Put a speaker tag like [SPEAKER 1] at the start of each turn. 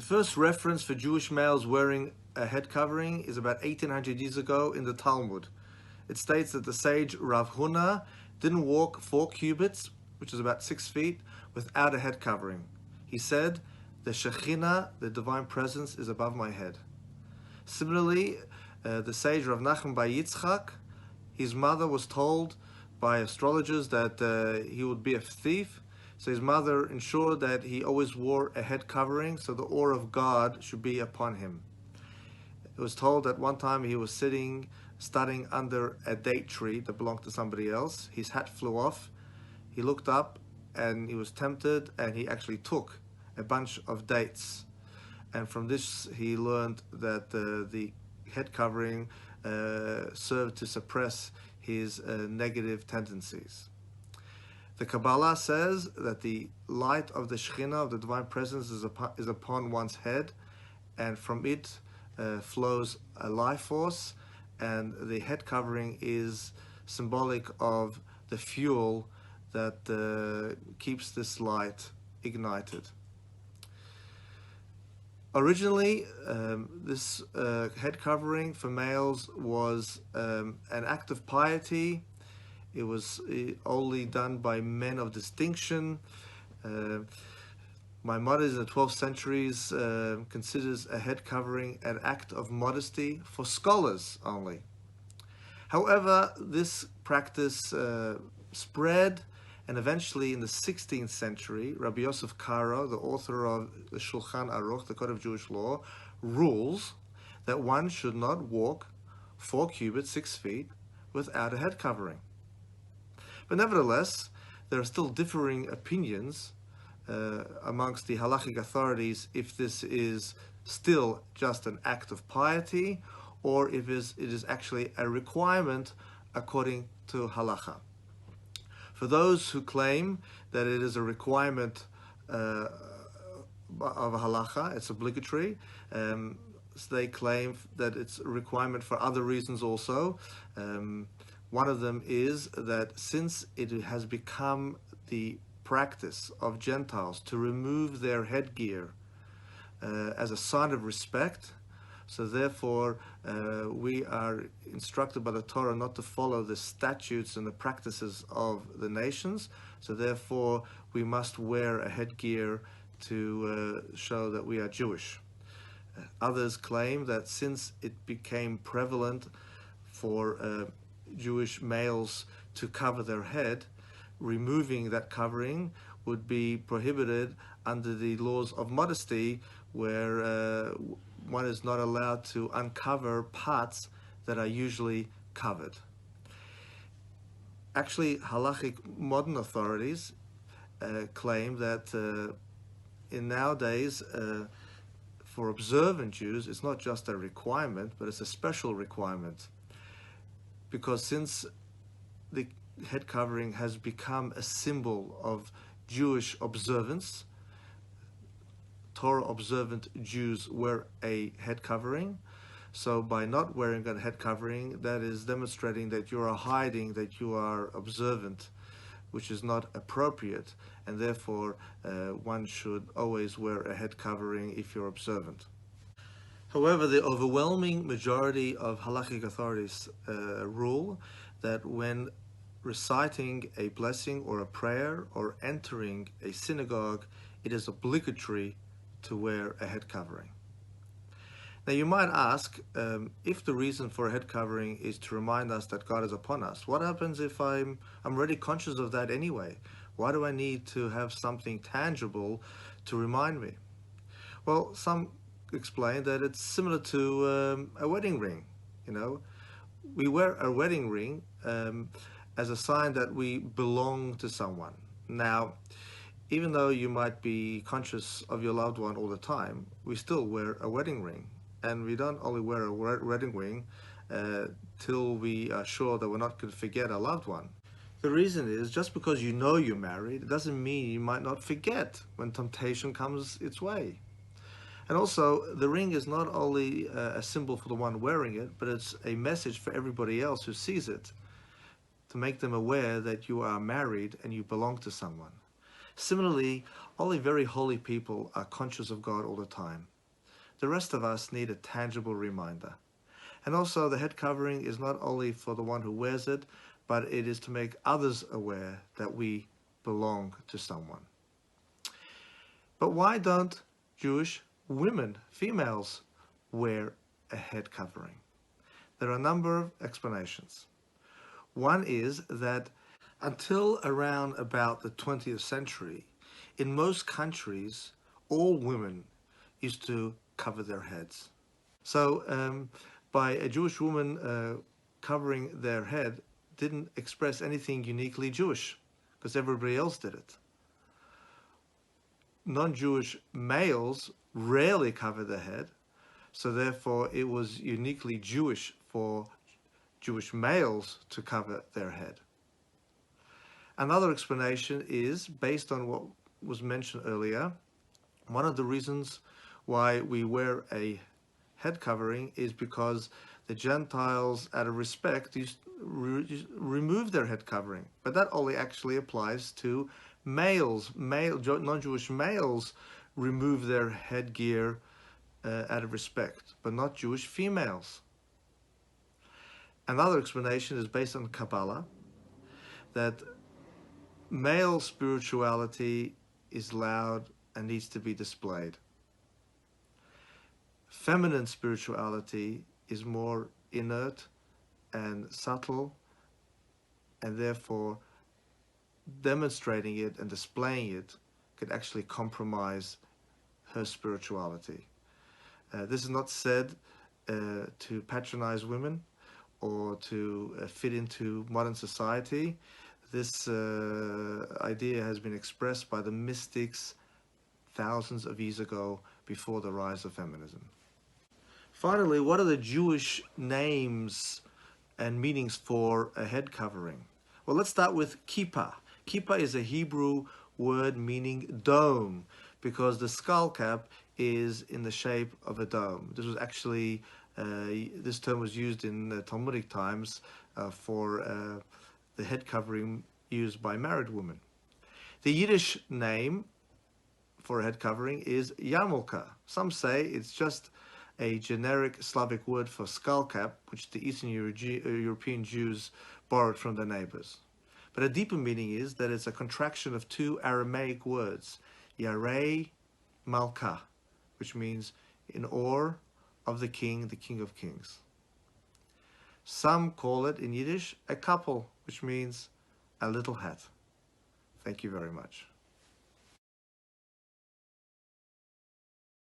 [SPEAKER 1] The first reference for Jewish males wearing a head covering is about 1800 years ago in the Talmud. It states that the sage Rav Huna didn't walk 4 cubits, which is about 6 feet, without a head covering. He said, "The Shekhinah, the divine presence, is above my head." Similarly, the sage Rav Nachman bar Yitzchak, his mother was told by astrologers that he would be a thief, so his mother ensured that he always wore a head covering, so the awe of God should be upon him. It was told that one time he was studying under a date tree that belonged to somebody else. His hat flew off. He looked up and he was tempted, and he actually took a bunch of dates. And from this he learned that the head covering served to suppress his negative tendencies. The Kabbalah says that the light of the Shekhinah, of the divine presence, is upon one's head, and from it flows a life force, and the head covering is symbolic of the fuel that keeps this light ignited. Originally, this head covering for males was an act of piety. It was only done by men of distinction. Maimonides in the 12th centuries considers a head covering an act of modesty for scholars only. However, this practice spread, and eventually in the 16th century, Rabbi Yosef Karo, the author of the Shulchan Aruch, the Code of Jewish Law, rules that one should not walk 4 cubits, 6 feet, without a head covering. But nevertheless, there are still differing opinions amongst the halachic authorities if this is still just an act of piety, or if it is actually a requirement according to halacha. For those who claim that it is a requirement of a halacha, it's obligatory, so they claim that it's a requirement for other reasons also. One of them is that since it has become the practice of Gentiles to remove their headgear as a sign of respect, so therefore we are instructed by the Torah not to follow the statutes and the practices of the nations, so therefore we must wear a headgear to show that we are Jewish. Others claim that since it became prevalent for Jewish males to cover their head, removing that covering would be prohibited under the laws of modesty, where one is not allowed to uncover parts that are usually covered. Actually, halachic modern authorities claim that in nowadays, for observant Jews, it's not just a requirement, but it's a special requirement. Because since the head covering has become a symbol of Jewish observance, Torah observant Jews wear a head covering. So by not wearing a head covering, that is demonstrating that you are hiding that you are observant, which is not appropriate, and therefore one should always wear a head covering if you're observant. However, the overwhelming majority of halachic authorities rule that when reciting a blessing or a prayer or entering a synagogue, it is obligatory to wear a head covering. Now you might ask, if the reason for a head covering is to remind us that God is upon us, what happens if I'm already conscious of that anyway? Why do I need to have something tangible to remind me? Well, some explain that it's similar to a wedding ring. You know, we wear a wedding ring as a sign that we belong to someone. Now, even though you might be conscious of your loved one all the time, we still wear a wedding ring. And we don't only wear a wedding ring till we are sure that we're not going to forget our loved one. The reason is, just because you know you're married, it doesn't mean you might not forget when temptation comes its way. And also, the ring is not only a symbol for the one wearing it, but it's a message for everybody else who sees it, to make them aware that you are married and you belong to someone. Similarly, only very holy people are conscious of God all the time. the rest of us need a tangible reminder. And also, the head covering is not only for the one who wears it, but it is to make others aware that we belong to someone. But why don't Jewish women, females, wear a head covering? There are a number of explanations. One is that until around about the 20th century, in most countries, all women used to cover their heads. So by a Jewish woman covering their head didn't express anything uniquely Jewish, because everybody else did it. Non-Jewish males rarely cover their head, so therefore it was uniquely Jewish for Jewish males to cover their head. Another explanation is based on what was mentioned earlier. One of the reasons why we wear a head covering is because the Gentiles, out of respect, used remove their head covering. But that only actually applies to males. Non-Jewish males remove their headgear out of respect, but not Jewish females. Another explanation is based on Kabbalah, that male spirituality is loud and needs to be displayed. Feminine spirituality is more inert and subtle, and therefore demonstrating it and displaying it could actually compromise her spirituality. This is not said to patronize women or to fit into modern society. This idea has been expressed by the mystics thousands of years ago, before the rise of feminism. Finally, what are the Jewish names and meanings for a head covering? Well, let's start with kippah. Kippah is a Hebrew word meaning dome, because the skull cap is in the shape of a dome. This was actually, this term was used in Talmudic times for the head covering used by married women. The Yiddish name for a head covering is yarmulke. Some say it's just a generic Slavic word for skull cap, which the Eastern European Jews borrowed from their neighbors. But a deeper meaning is that it's a contraction of two Aramaic words, Yarei Malka, which means in awe of the King of Kings. Some call it in Yiddish a couple, which means a little hat. Thank you very much.